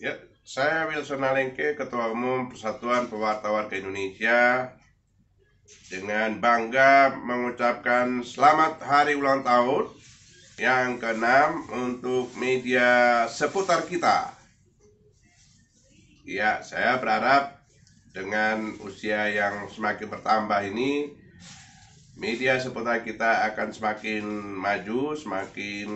Ya, saya Wilson Alengke, Ketua Umum Persatuan Pewarta Warga Indonesia, dengan bangga mengucapkan selamat hari ulang tahun yang ke-6 untuk media seputar kita. Ya, saya berharap dengan usia yang semakin bertambah ini, media seputar kita akan semakin maju, semakin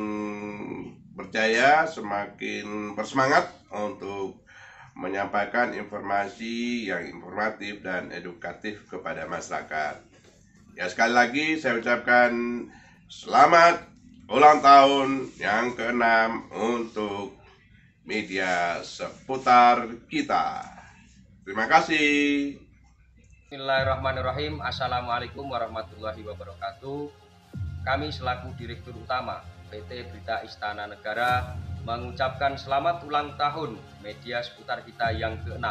berjaya, semakin bersemangat untuk menyampaikan informasi yang informatif dan edukatif kepada masyarakat. Ya, sekali lagi saya ucapkan selamat ulang tahun yang ke-6 untuk media seputar kita. Terima kasih. Bismillahirrahmanirrahim. Assalamualaikum warahmatullahi wabarakatuh. Kami selaku Direktur Utama PT Berita Istana Negara mengucapkan selamat ulang tahun media seputar kita yang ke-6.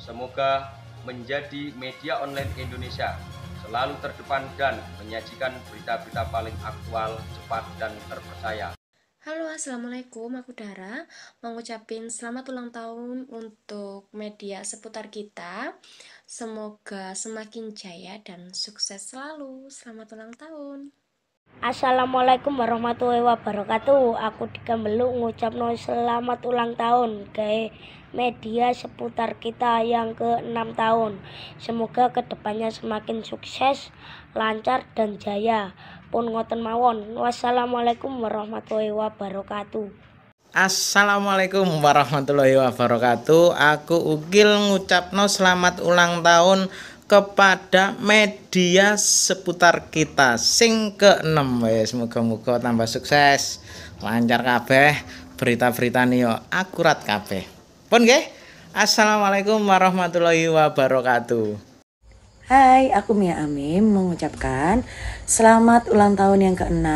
Semoga menjadi media online Indonesia selalu terdepan dan menyajikan berita-berita paling aktual, cepat, dan terpercaya. Halo, assalamualaikum. Aku Dara mengucapin selamat ulang tahun untuk media seputar kita. Semoga semakin jaya dan sukses selalu. Selamat ulang tahun. Assalamualaikum warahmatullahi wabarakatuh. Aku Dika Beluk ngucapno selamat ulang tahun ke media seputar kita yang ke-6 tahun. Semoga kedepannya semakin sukses, lancar dan jaya. Pun ngoten mawon. Wassalamualaikum warahmatullahi wabarakatuh. Assalamualaikum warahmatullahi wabarakatuh. Aku Ugil ngucapno selamat ulang tahun kepada media seputar kita sing ke-6. Wes muga-muga tambah sukses, lancar kabeh, berita-berita niyo akurat kabeh. Pun nggih. Assalamualaikum warahmatullahi wabarakatuh. Hai, aku Mia Amim mengucapkan selamat ulang tahun yang ke-6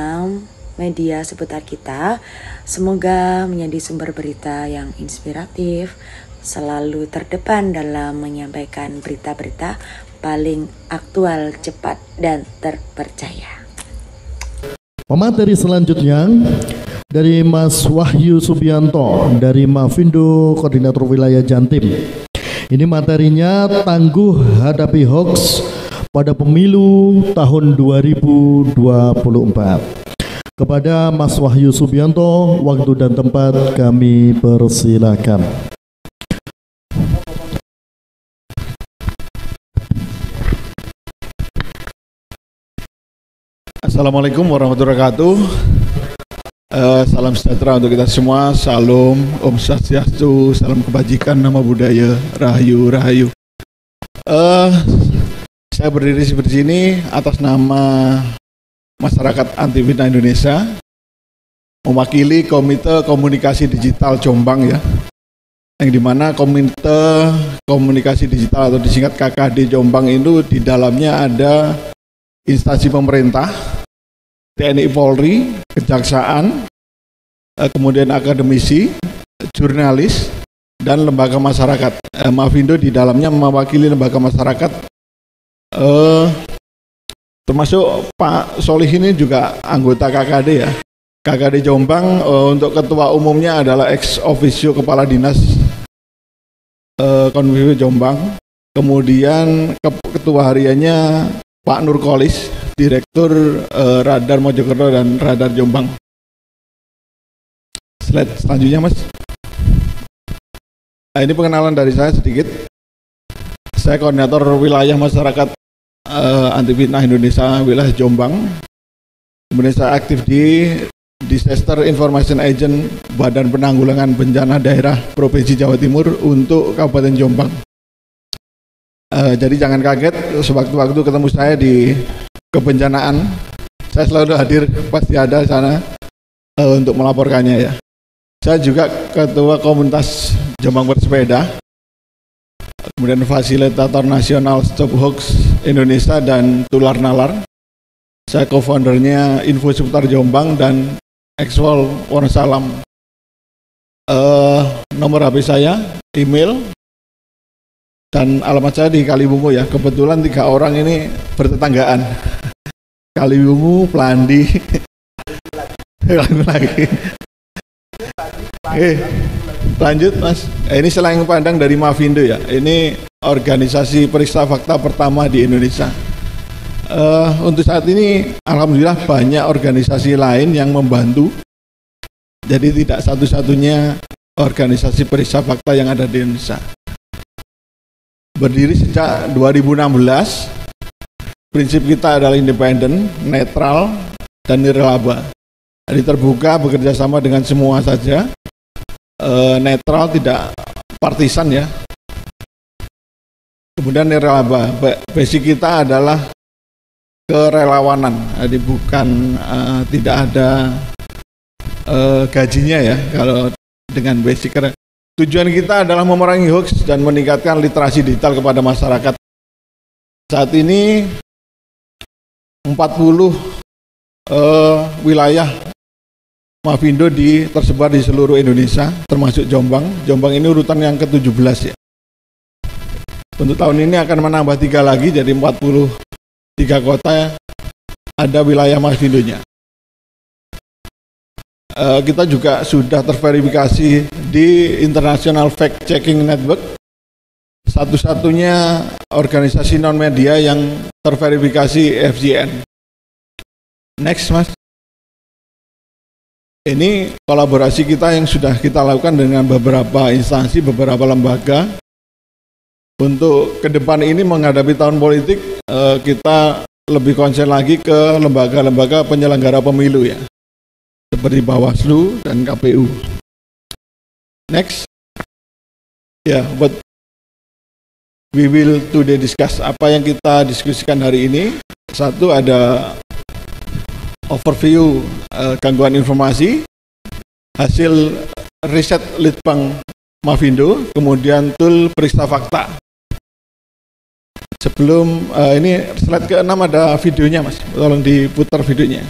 media seputar kita. Semoga menjadi sumber berita yang inspiratif, selalu terdepan dalam menyampaikan berita-berita paling aktual, cepat, dan terpercaya. Pemateri selanjutnya dari Mas Wahyu Subianto dari Mavindo Koordinator Wilayah Jantim. Ini materinya tangguh hadapi hoax pada pemilu tahun 2024. Kepada Mas Wahyu Subianto, waktu dan tempat kami persilakan. Assalamualaikum warahmatullahi wabarakatuh. Salam sejahtera untuk kita semua. Salam, Om Swastiastu, salam kebajikan, nama budaya, rahayu, rahayu. Saya berdiri seperti ini atas nama Masyarakat Anti Fitnah Indonesia, mewakili Komite Komunikasi Digital Jombang ya, yang dimana Komite Komunikasi Digital atau disingkat KKD Jombang itu di dalamnya ada instansi pemerintah, TNI Polri, Kejaksaan, kemudian akademisi, jurnalis, dan lembaga masyarakat. Mavindo di dalamnya mewakili lembaga masyarakat, termasuk Pak Solih ini juga anggota KKD ya. KKD Jombang, untuk ketua umumnya adalah ex officio Kepala Dinas Konfirmasi Jombang. Kemudian ketua hariannya Pak Nurkolis, Direktur Radar Mojokerto dan Radar Jombang. Slide selanjutnya, Mas. Nah, ini pengenalan dari saya sedikit. Saya koordinator wilayah masyarakat anti fitnah Indonesia wilayah Jombang. Kemudian saya aktif di Disaster Information Agent Badan Penanggulangan Bencana Daerah Provinsi Jawa Timur untuk Kabupaten Jombang. Jadi jangan kaget sewaktu-waktu ketemu saya di kebencanaan, saya selalu hadir, pasti ada di sana untuk melaporkannya ya. Saya juga ketua komunitas Jombang Bersepeda, kemudian fasilitator nasional Stop Hoax Indonesia dan Tular Nalar. Saya co-foundernya Info Seputar Jombang dan Exwol Wonosalam. Nomor HP saya, email, dan alamat saya di Kaliwungu ya. Kebetulan 3 orang ini bertetanggaan. Kaliwungu, Plandi, lagi. Lanjut Mas, ini selain pandang dari Mavindo ya, ini organisasi periksa fakta pertama di Indonesia. Untuk saat ini alhamdulillah banyak organisasi lain yang membantu. Jadi tidak satu-satunya organisasi periksa fakta yang ada di Indonesia. Berdiri sejak 2016, prinsip kita adalah independen, netral, dan nirlaba. Jadi terbuka, bekerja sama dengan semua saja, netral, tidak partisan ya. Kemudian nirlaba, basic kita adalah kerelawanan, jadi bukan tidak ada gajinya ya kalau dengan basic. Tujuan kita adalah memerangi hoax dan meningkatkan literasi digital kepada masyarakat. Saat ini 40 wilayah Mavindo tersebar di seluruh Indonesia, termasuk Jombang. Jombang ini urutan yang ke-17 ya. Untuk tahun ini akan menambah 3 lagi, jadi 43 kota ada wilayah Mavindonya. Kita juga sudah terverifikasi di International Fact Checking Network, satu-satunya organisasi non-media yang terverifikasi FCN. Next Mas. Ini kolaborasi kita yang sudah kita lakukan dengan beberapa instansi, beberapa lembaga. Untuk ke depan ini menghadapi tahun politik, kita lebih konsen lagi ke lembaga-lembaga penyelenggara pemilu ya, seperti Bawaslu dan KPU. Next. Ya, but we will today discuss apa yang kita diskusikan hari ini. Satu, ada overview gangguan informasi, hasil riset Litbang Mavindo, kemudian tool periksa fakta. Sebelum ini slide ke-6 ada videonya Mas, tolong diputar videonya.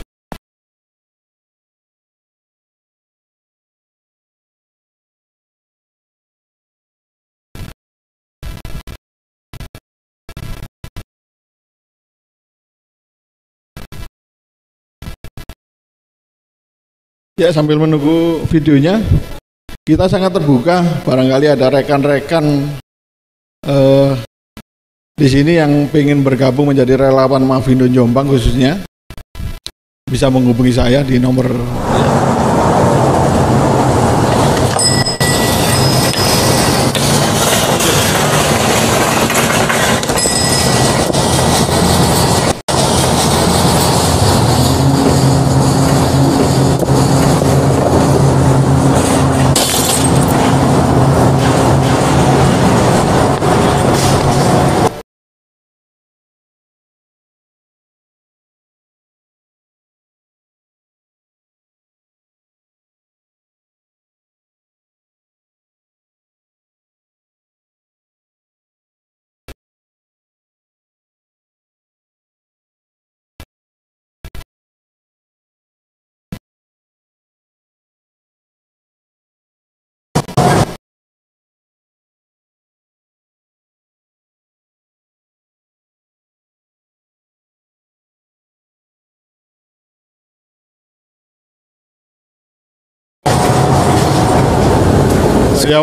Ya, sambil menunggu videonya, kita sangat terbuka, barangkali ada rekan-rekan di sini yang ingin bergabung menjadi relawan Mavindo Jombang khususnya, bisa menghubungi saya di nomor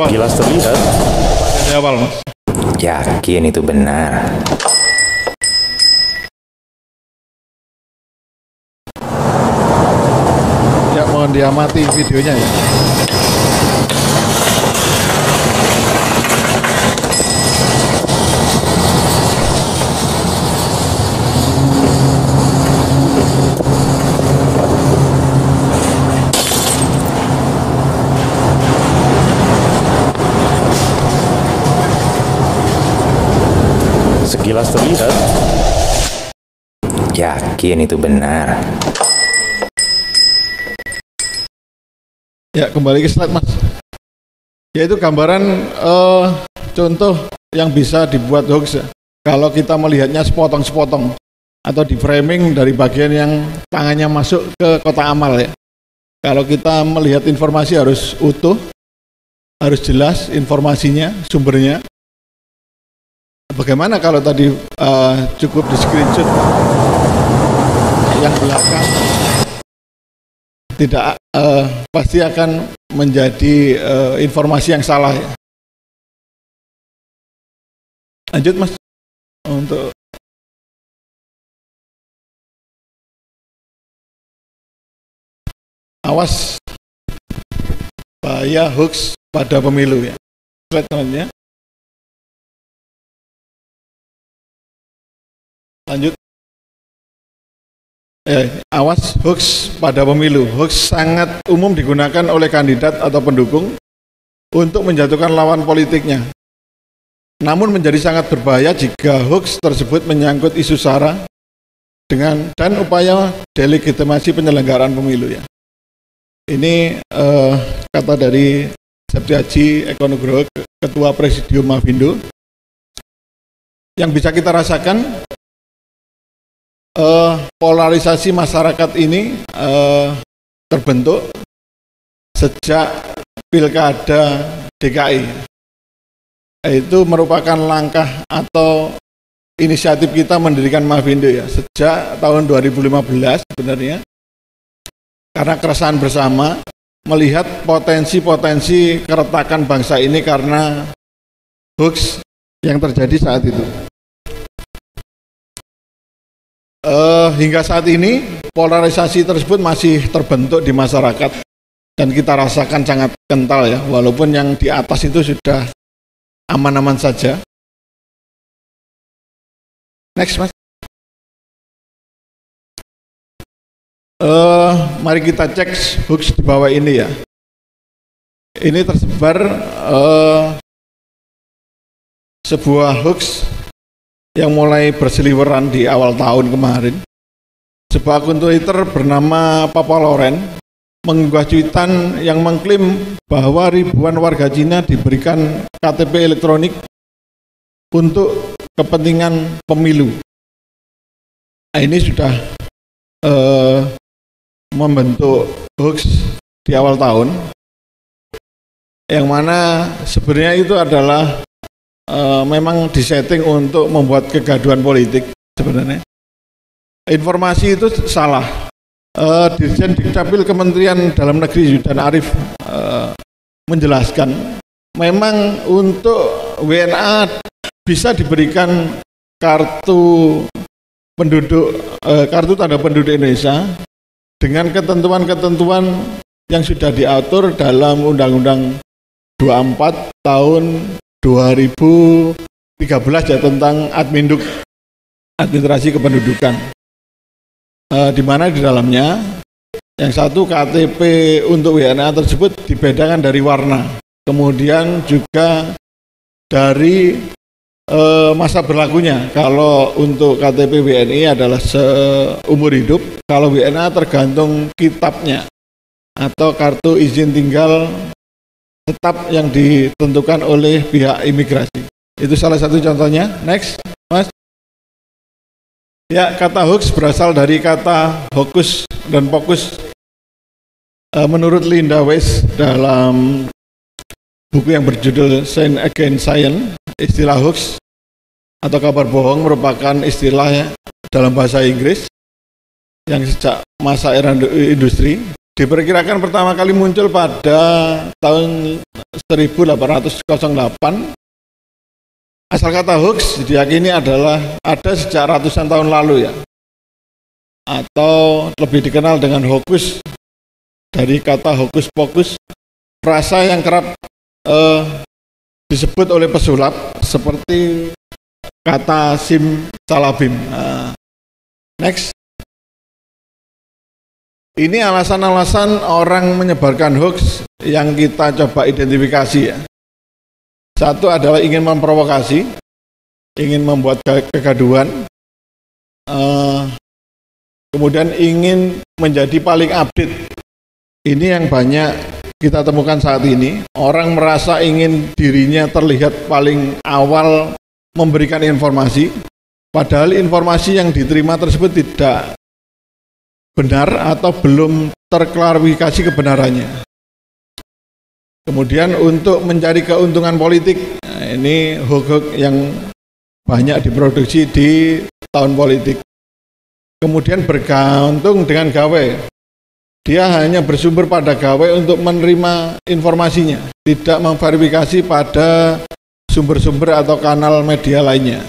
Jelas terlihat. Dari awal Mas. Yakin itu benar. Ya, mohon diamati videonya ya. Sekilas terlihat. Yakin itu benar. Ya, kembali ke slide Mas. Yaitu gambaran contoh yang bisa dibuat hoax ya. Kalau kita melihatnya sepotong-sepotong atau di framing dari bagian yang tangannya masuk ke kotak amal ya. Kalau kita melihat informasi harus utuh, harus jelas informasinya, sumbernya. Bagaimana kalau tadi cukup di screenshot yang belakang tidak pasti akan menjadi informasi yang salah ya. Lanjut Mas untuk awas bahaya hoax pada pemilu ya. Slide selanjutnya. Lanjut. Awas hoax pada pemilu. Hoax sangat umum digunakan oleh kandidat atau pendukung untuk menjatuhkan lawan politiknya. Namun menjadi sangat berbahaya jika hoax tersebut menyangkut isu sara dan upaya delegitimasi penyelenggaraan pemilu ya. Ini kata dari Septiaji Eko Nugroho, Ketua Presidium Mafindo. Yang bisa kita rasakan polarisasi masyarakat ini terbentuk sejak Pilkada DKI. Itu merupakan langkah atau inisiatif kita mendirikan Mafindo ya, sejak tahun 2015 sebenarnya. Karena keresahan bersama melihat potensi-potensi keretakan bangsa ini karena hoax yang terjadi saat itu. Hingga saat ini polarisasi tersebut masih terbentuk di masyarakat dan kita rasakan sangat kental ya, walaupun yang di atas itu sudah aman-aman saja. Next Mas. Mari kita cek hoax di bawah ini ya. Ini tersebar sebuah hoax yang mulai berseliweran di awal tahun kemarin. Sebuah akun Twitter bernama Papa Loren mengunggah cuitan yang mengklaim bahwa ribuan warga Cina diberikan KTP elektronik untuk kepentingan pemilu. Nah, ini sudah membentuk hoax di awal tahun, yang mana sebenarnya itu adalah memang disetting untuk membuat kegaduhan politik sebenarnya. Informasi itu salah. Dirjen Dukcapil Kementerian Dalam Negeri Zudan Arif menjelaskan memang untuk WNA bisa diberikan kartu penduduk, kartu tanda penduduk Indonesia dengan ketentuan-ketentuan yang sudah diatur dalam Undang-Undang 24 tahun 2013 ya, tentang Adminduk, administrasi kependudukan, di mana di dalamnya yang satu KTP untuk WNA tersebut dibedakan dari warna, kemudian juga dari masa berlakunya. Kalau untuk KTP WNI adalah seumur hidup, kalau WNA tergantung kitabnya atau kartu izin tinggal tetap yang ditentukan oleh pihak imigrasi. Itu salah satu contohnya. Next, Mas. Ya, kata hoax berasal dari kata hokus dan pokus. Menurut Linda Weiss dalam buku yang berjudul Science Against Science, istilah hoax atau kabar bohong merupakan istilah dalam bahasa Inggris yang sejak masa era industri diperkirakan pertama kali muncul pada tahun 1808. Asal kata hoax diyakini adalah ada sejak ratusan tahun lalu ya, atau lebih dikenal dengan hokus dari kata hokus pokus, frasa yang kerap disebut oleh pesulap seperti kata sim salabim. Next. Ini alasan-alasan orang menyebarkan hoax yang kita coba identifikasi ya. Satu adalah ingin memprovokasi, ingin membuat kegaduhan, kemudian ingin menjadi paling update. Ini yang banyak kita temukan saat ini. Orang merasa ingin dirinya terlihat paling awal memberikan informasi, padahal informasi yang diterima tersebut tidak benar atau belum terklarifikasi kebenarannya. Kemudian untuk mencari keuntungan politik, nah ini hoax yang banyak diproduksi di tahun politik. Kemudian bergantung dengan gawe. Dia hanya bersumber pada gawai untuk menerima informasinya, tidak memverifikasi pada sumber-sumber atau kanal media lainnya.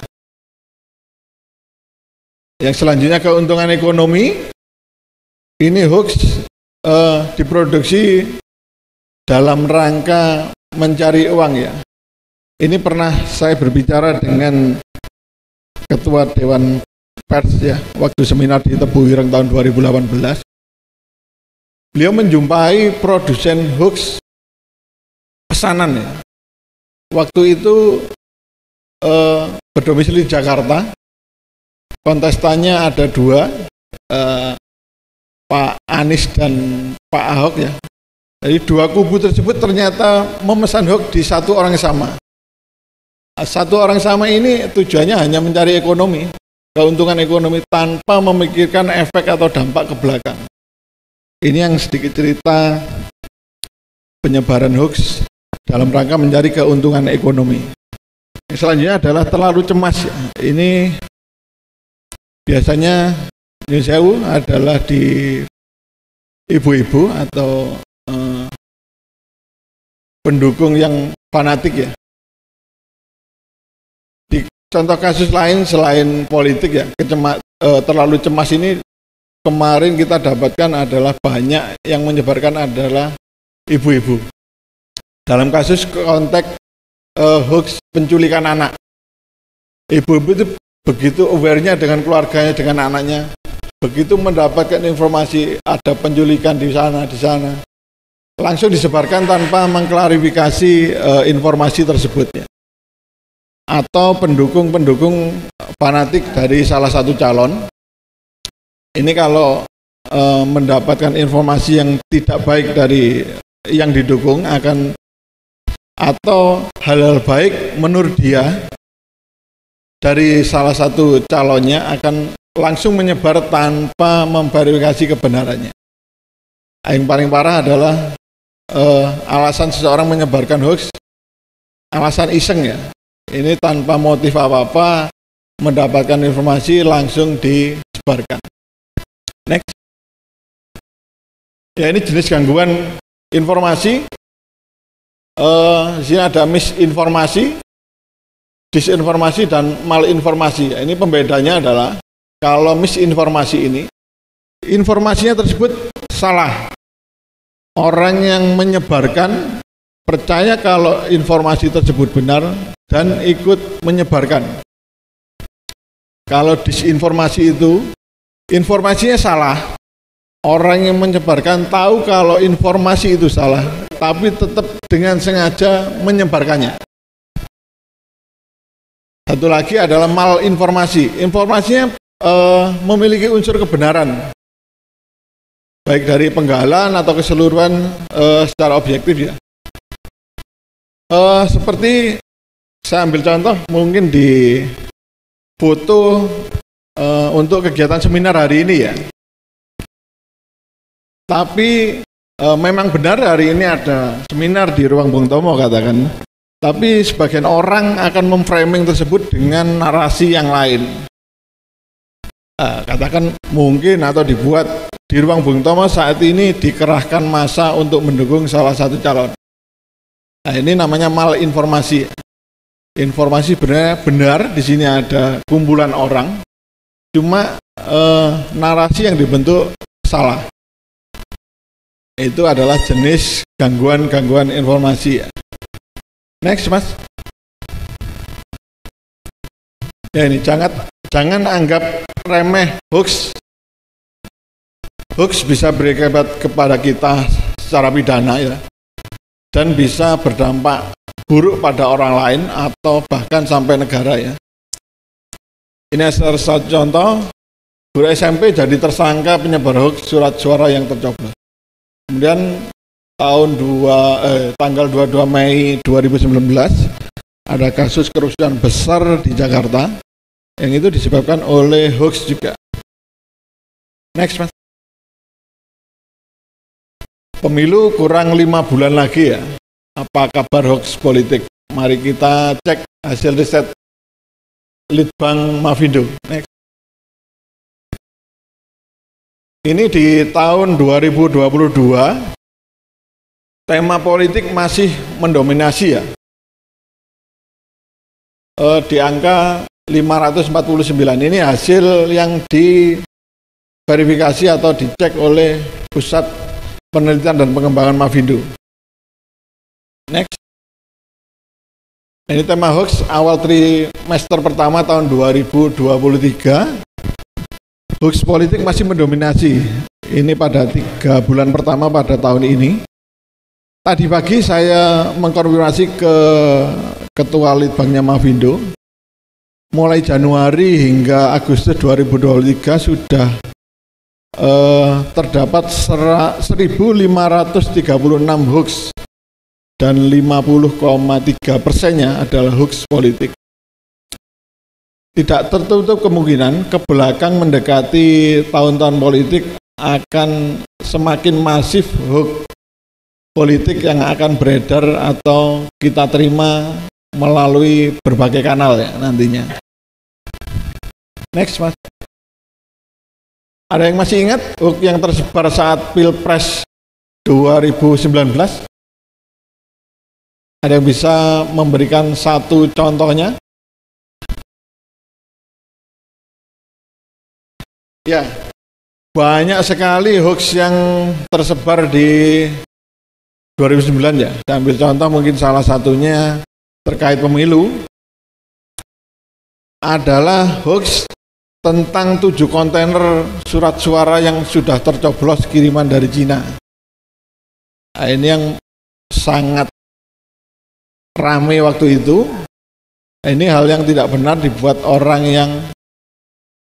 Yang selanjutnya keuntungan ekonomi, ini hoax diproduksi dalam rangka mencari uang ya. Ini pernah saya berbicara dengan Ketua Dewan Pers ya, waktu seminar di Tebu Ireng tahun 2018. Beliau menjumpai produsen hoax pesanan ya. Waktu itu berdomisili di Jakarta. Kontestannya ada dua, Pak Anies dan Pak Ahok ya. Jadi dua kubu tersebut ternyata memesan hoax di satu orang sama. Satu orang sama ini tujuannya hanya mencari ekonomi, keuntungan ekonomi tanpa memikirkan efek atau dampak ke belakang. Ini yang sedikit cerita penyebaran hoax dalam rangka mencari keuntungan ekonomi. Selanjutnya adalah terlalu cemas. Ini biasanya nyun sewu adalah di ibu-ibu atau pendukung yang fanatik ya. Di contoh kasus lain selain politik ya, terlalu cemas ini kemarin kita dapatkan adalah banyak yang menyebarkan adalah ibu-ibu. Dalam kasus konteks hoax penculikan anak, ibu-ibu itu begitu aware-nya dengan keluarganya, dengan anaknya, begitu mendapatkan informasi ada penculikan di sana, langsung disebarkan tanpa mengklarifikasi informasi tersebutnya. Atau pendukung-pendukung fanatik dari salah satu calon, ini kalau mendapatkan informasi yang tidak baik dari yang didukung akan, atau hal-hal baik menurut dia dari salah satu calonnya akan langsung menyebar tanpa memverifikasi kebenarannya. Yang paling parah adalah alasan seseorang menyebarkan hoax, alasan iseng ya. Ini tanpa motif apa-apa, mendapatkan informasi langsung disebarkan. Next. Ya, ini jenis gangguan informasi. Di sini ada misinformasi, disinformasi, dan malinformasi. Ini pembedanya adalah kalau misinformasi ini, informasinya tersebut salah. Orang yang menyebarkan percaya kalau informasi tersebut benar dan ikut menyebarkan. Kalau disinformasi itu, informasinya salah. Orang yang menyebarkan tahu kalau informasi itu salah, tapi tetap dengan sengaja menyebarkannya. Satu lagi adalah malinformasi. Informasinya memiliki unsur kebenaran, baik dari penggalan atau keseluruhan secara objektif ya. Seperti saya ambil contoh mungkin di foto untuk kegiatan seminar hari ini ya. Tapi memang benar hari ini ada seminar di Ruang Bung Tomo katakan. Tapi sebagian orang akan memframing tersebut dengan narasi yang lain. Katakan mungkin atau dibuat di Ruang Bung Tomo saat ini dikerahkan massa untuk mendukung salah satu calon. Nah, ini namanya malinformasi. Informasi benar, di sini ada kumpulan orang, cuma narasi yang dibentuk salah. Itu adalah jenis gangguan informasi. Next, Mas. Ya, ini jangan anggap remeh hoax. Hoax bisa berakibat kepada kita secara pidana ya, dan bisa berdampak buruk pada orang lain atau bahkan sampai negara ya. Ini salah satu contoh, guru SMP jadi tersangka penyebar hoax surat suara yang tercoblos. Kemudian tanggal 22 Mei 2019 ada kasus kerusuhan besar di Jakarta yang itu disebabkan oleh hoax juga. Next, Mas. Pemilu kurang 5 bulan lagi ya. Apa kabar hoax politik? Mari kita cek hasil riset Litbang Mavindo. Next. Ini di tahun 2022, tema politik masih mendominasi ya. Di angka 549, ini hasil yang diverifikasi atau dicek oleh Pusat Penelitian dan Pengembangan Mavindo. Next. Ini tema hoax awal trimester pertama tahun 2023. Hoax politik masih mendominasi. Ini pada 3 bulan pertama pada tahun ini. Tadi pagi saya mengkonfirmasi ke Ketua Litbangnya Mavindo. Mulai Januari hingga Agustus 2023 sudah terdapat 1.536 hoax dan 50,3%-nya adalah hoax politik. Tidak tertutup kemungkinan ke belakang mendekati tahun-tahun politik akan semakin masif hoax politik yang akan beredar atau kita terima melalui berbagai kanal ya nantinya. Next, Mas. Ada yang masih ingat hoax yang tersebar saat Pilpres 2019? Ada yang bisa memberikan satu contohnya? Ya, banyak sekali hoax yang tersebar di 2009 ya. Saya ambil contoh mungkin salah satunya terkait pemilu adalah hoax tentang 7 kontainer surat suara yang sudah tercoblos kiriman dari Cina. Nah, ini yang sangat ramai waktu itu. Ini hal yang tidak benar dibuat orang yang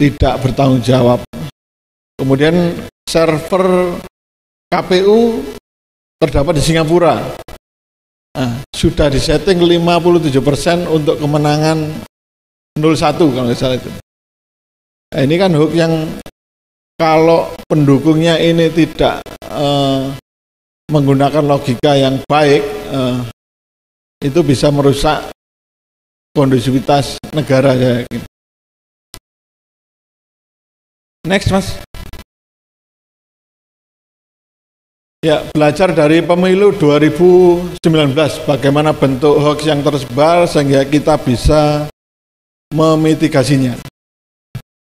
tidak bertanggung jawab. Kemudian server KPU terdapat di Singapura. Nah, sudah disetting 57% untuk kemenangan 01 kalau nggak salah itu. Nah, ini kan hoax yang kalau pendukungnya ini tidak menggunakan logika yang baik, itu bisa merusak kondusivitas negara ya. Next, Mas. Ya, belajar dari pemilu 2019 bagaimana bentuk hoax yang tersebar sehingga kita bisa memitigasinya.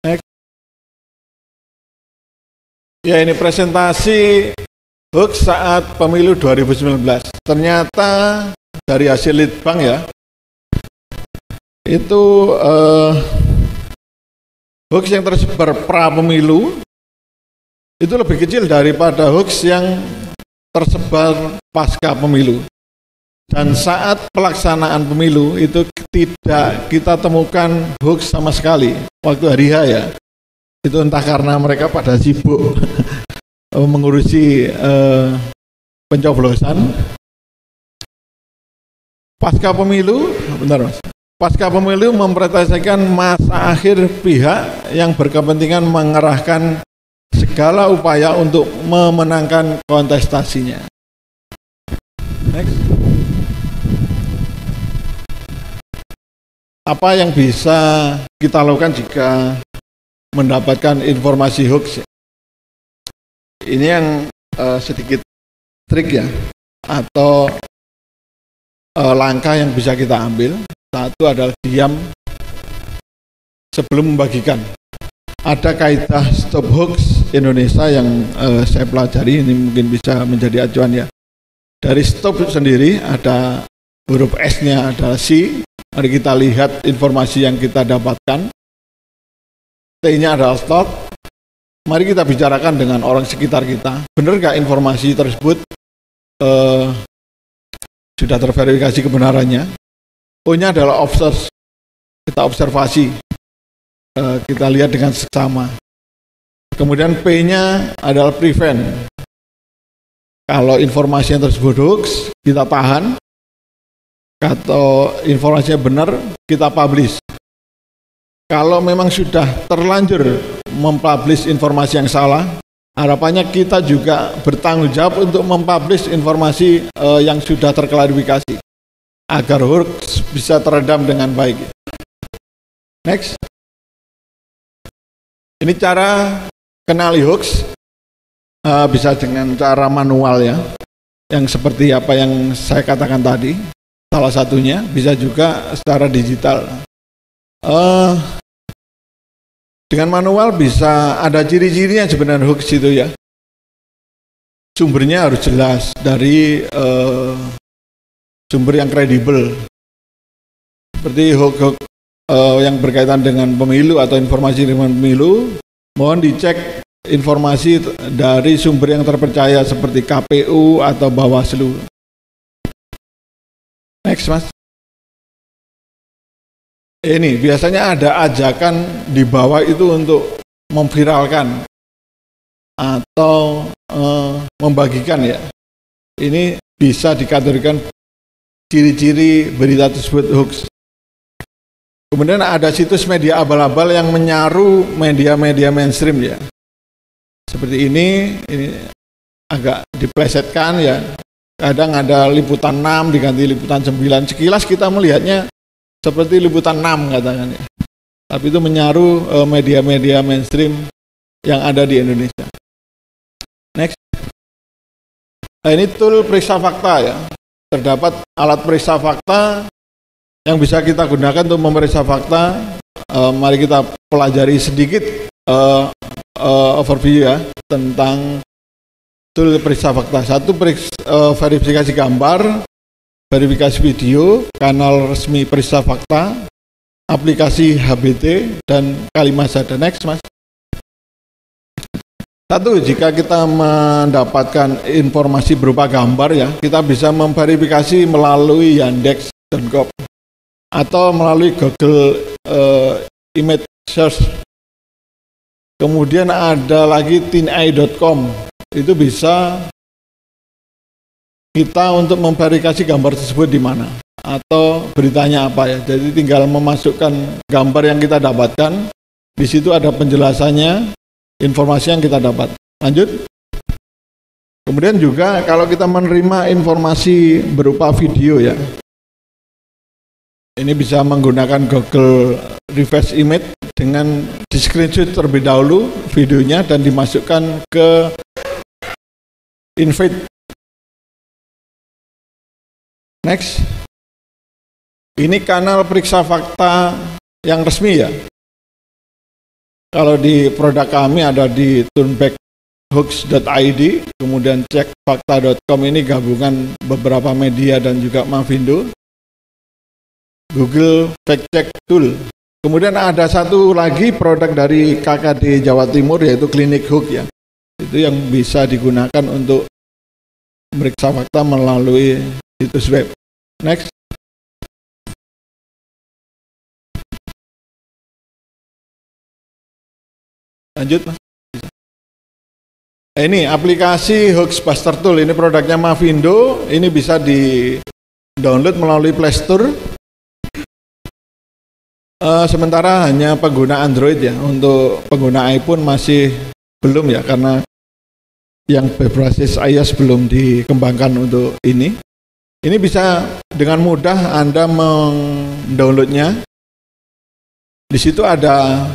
Next. Ya, ini presentasi hoax saat pemilu 2019. Ternyata dari hasil Litbang ya, itu hoax yang tersebar pra pemilu itu lebih kecil daripada hoax yang tersebar pasca pemilu. Dan saat pelaksanaan pemilu itu tidak kita temukan hoax sama sekali waktu hari H ya. Itu entah karena mereka pada sibuk mengurusi pencoblosan. Pasca pemilu, bentar Mas. Pasca pemilu mempresentasikan masa akhir pihak yang berkepentingan mengerahkan segala upaya untuk memenangkan kontestasinya. Next. Apa yang bisa kita lakukan jika mendapatkan informasi hoax? Ini yang sedikit trik ya, atau langkah yang bisa kita ambil. Satu adalah diam sebelum membagikan. Ada kaidah Stop Hoax Indonesia yang saya pelajari, ini mungkin bisa menjadi acuan ya. Dari stop sendiri ada huruf S-nya adalah C. Mari kita lihat informasi yang kita dapatkan. T-nya adalah stop. Mari kita bicarakan dengan orang sekitar kita. Benar nggak informasi tersebut sudah terverifikasi kebenarannya? O-nya adalah observe. Kita observasi. Kita lihat dengan seksama. Kemudian P-nya adalah prevent. Kalau informasi yang tersebut hoax, kita tahan. Atau informasinya benar, kita publish. Kalau memang sudah terlanjur mempublish informasi yang salah, harapannya kita juga bertanggung jawab untuk mempublish informasi yang sudah terklarifikasi agar hoax bisa teredam dengan baik. Next. Ini cara kenali hoax. bisa dengan cara manual ya, yang seperti apa yang saya katakan tadi. Salah satunya bisa juga secara digital. Dengan manual bisa ada ciri-cirinya sebenarnya hoax itu ya. Sumbernya harus jelas dari sumber yang kredibel. Seperti hoax yang berkaitan dengan pemilu atau informasi dengan pemilu, mohon dicek informasi dari sumber yang terpercaya seperti KPU atau Bawaslu. Next, Mas. Ini biasanya ada ajakan di bawah itu untuk memviralkan atau membagikan ya. Ini bisa dikategorikan ciri-ciri berita tersebut hoax. Kemudian ada situs media abal-abal yang menyaru media-media mainstream ya. Seperti ini agak diplesetkan ya. Kadang ada liputan 6 diganti liputan 9. Sekilas kita melihatnya seperti liputan 6 katakan ya. Tapi itu menyaru media-media mainstream yang ada di Indonesia. Next. Nah, ini tool periksa fakta ya. Terdapat alat periksa fakta yang bisa kita gunakan untuk memeriksa fakta. Mari kita pelajari sedikit overview ya tentang tool periksa fakta. Satu, verifikasi gambar, verifikasi video, kanal resmi periksa fakta, aplikasi HBT, dan Kalimasada. Next, Mas. Satu, jika kita mendapatkan informasi berupa gambar ya, kita bisa memverifikasi melalui yandex.com atau melalui Google Image Search. Kemudian ada lagi tinai.com. Itu bisa kita untuk memverifikasi gambar tersebut di mana atau beritanya apa ya. Jadi tinggal memasukkan gambar yang kita dapatkan. Di situ ada penjelasannya, informasi yang kita dapat. Lanjut. Kemudian juga kalau kita menerima informasi berupa video ya. Ini bisa menggunakan Google Reverse Image dengan di screenshot terlebih dahulu videonya dan dimasukkan ke invite. Next. Ini kanal periksa fakta yang resmi ya. Kalau di produk kami ada di turnbackhoax.id, kemudian cekfakta.com, ini gabungan beberapa media dan juga Mavindo. Google Fact Check Tool. Kemudian ada satu lagi produk dari KKD Jawa Timur yaitu Klinik Hoax ya. Itu yang bisa digunakan untuk memeriksa fakta melalui situs web. Next. Lanjut, Mas. Ini aplikasi Hoaxbuster Tool, ini produknya Mavindo, ini bisa di-download melalui Play Store. Sementara hanya pengguna Android ya, untuk pengguna iPhone masih belum ya, karena yang berbasis iOS belum dikembangkan untuk ini. Ini bisa dengan mudah Anda mendownloadnya. Di situ ada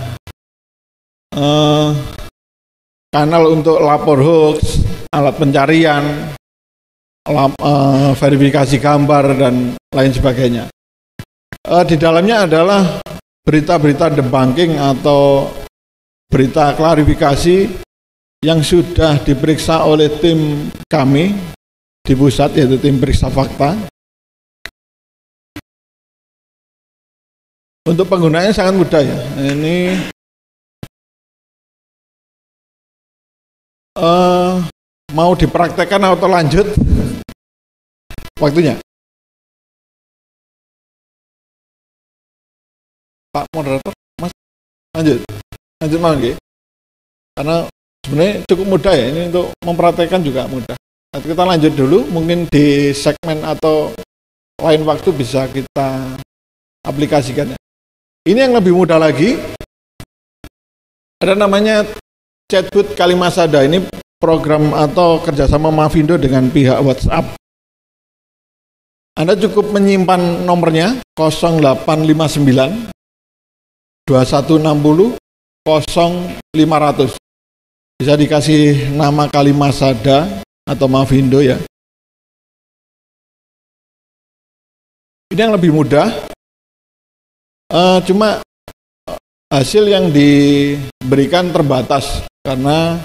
kanal untuk lapor hoax, alat pencarian, verifikasi gambar dan lain sebagainya. Di dalamnya adalah berita-berita debunking atau berita klarifikasi yang sudah diperiksa oleh tim kami di pusat, yaitu tim periksa fakta. Untuk penggunaannya sangat mudah ya. Ini mau dipraktekkan atau lanjut waktunya? Pak moderator, Mas, lanjut Mas Nggih. Karena sebenarnya cukup mudah ya, ini untuk mempraktekkan juga mudah. Nanti kita lanjut dulu, mungkin di segmen atau lain waktu bisa kita aplikasikan. Ini yang lebih mudah lagi, ada namanya chatbot Kalimasada. Ini program atau kerjasama Mavindo dengan pihak WhatsApp. Anda cukup menyimpan nomornya 0859 2160 0500. Bisa dikasih nama Kalimasada atau Mavindo ya. Ini yang lebih mudah. Cuma hasil yang diberikan terbatas karena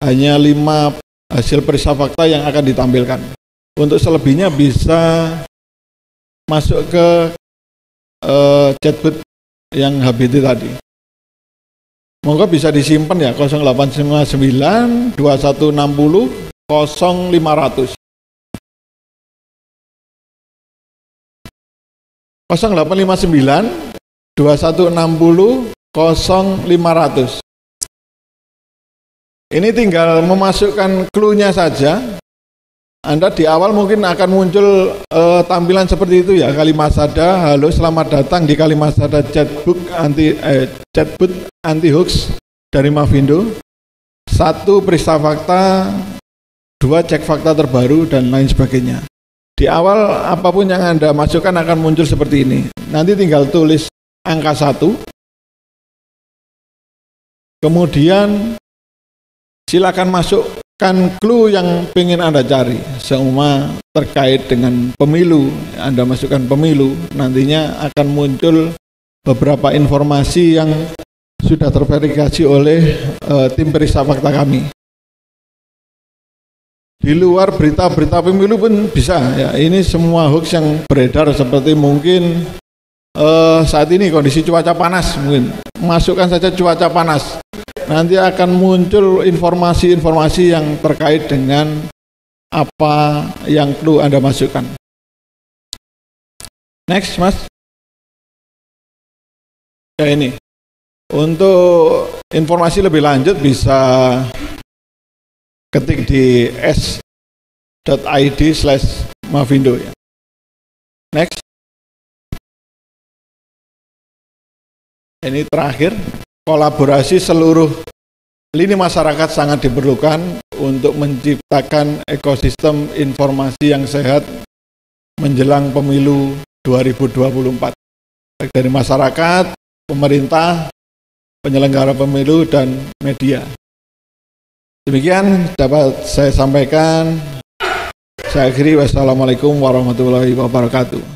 hanya 5 hasil periksa fakta yang akan ditampilkan. Untuk selebihnya bisa masuk ke chatbot yang HBT tadi. Monggo bisa disimpan ya, 0859 2160 0500. 0859 2160 0500. Ini tinggal memasukkan clue-nya saja. Anda di awal mungkin akan muncul tampilan seperti itu ya, Kalimasada, halo selamat datang di Kalimasada chatbot anti hoax dari Mavindo. 1 periksa fakta, 2 cek fakta terbaru dan lain sebagainya. Di awal apapun yang Anda masukkan akan muncul seperti ini. Nanti tinggal tulis angka 1. Kemudian silakan masukkan clue yang ingin Anda cari, semua terkait dengan pemilu. Anda masukkan pemilu, nantinya akan muncul beberapa informasi yang sudah terverifikasi oleh tim periksa fakta kami. Di luar berita-berita pemilu pun bisa ya. Ini semua hoax yang beredar seperti mungkin saat ini kondisi cuaca panas, mungkin masukkan saja cuaca panas. Nanti akan muncul informasi-informasi yang terkait dengan apa yang perlu Anda masukkan. Next, Mas. Ya ini. Untuk informasi lebih lanjut bisa ketik di s.id/Mavindo ya. Next. Ini terakhir. Kolaborasi seluruh lini masyarakat sangat diperlukan untuk menciptakan ekosistem informasi yang sehat menjelang pemilu 2024. Baik dari masyarakat, pemerintah, penyelenggara pemilu, dan media. Demikian dapat saya sampaikan. Saya akhiri. Wassalamualaikum warahmatullahi wabarakatuh.